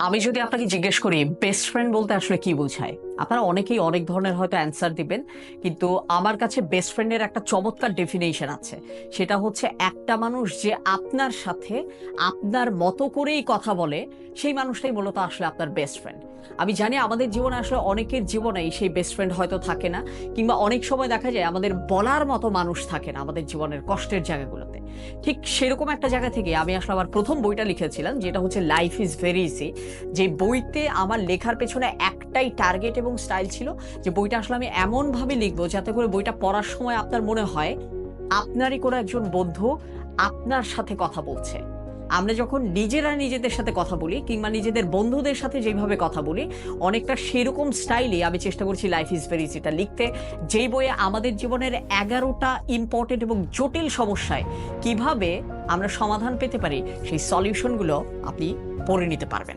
আমি যদি আপনাকে জিজ্ঞেস করি বেস্ট ফ্রেন্ড বলতে আসলে কি বোঝায়, আপনারা অনেকেই অনেক ধরনের হয়তো অ্যান্সার দিবেন, কিন্তু আমার কাছে বেস্ট ফ্রেন্ডের একটা চমৎকার ডেফিনেশন আছে। সেটা হচ্ছে একটা মানুষ যে আপনার সাথে আপনার মতো করেই কথা বলে, সেই মানুষটাই মূলত আসলে আপনার বেস্ট ফ্রেন্ড। আমি জানি আমাদের জীবনে আসলে অনেকের জীবনেই সেই বেস্ট ফ্রেন্ড হয়তো থাকে না, কিংবা অনেক সময় দেখা যায় আমাদের বলার মতো মানুষ থাকে না আমাদের জীবনের কষ্টের জায়গাগুলোতে। ঠিক সেরকম একটা জায়গা থেকে আমি আসলে আমার প্রথম বইটা লিখেছিলাম, যেটা হচ্ছে লাইফ ইজ ভেরি ইজি। যে বইতে আমার লেখার পেছনে একটাই টার্গেট এবং স্টাইল ছিল, যে বইটা আসলে আমি এমনভাবে লিখবো যাতে করে বইটা পড়ার সময় আপনার মনে হয় আপনারই কোনো একজন বন্ধু আপনার সাথে কথা বলছে। আমরা যখন নিজেরা নিজেদের সাথে কথা বলি কিংবা নিজেদের বন্ধুদের সাথে যেভাবে কথা বলি, অনেকটা সেরকম স্টাইলে আমি চেষ্টা করছি লাইফ ইজ ভেরি ইজিটা লিখতে, যেই বইয়ে আমাদের জীবনের 11টা ইম্পর্টেন্ট এবং জটিল সমস্যায় কিভাবে আমরা সমাধান পেতে পারি সেই সলিউশনগুলো আপনি পড়ে নিতে পারবেন।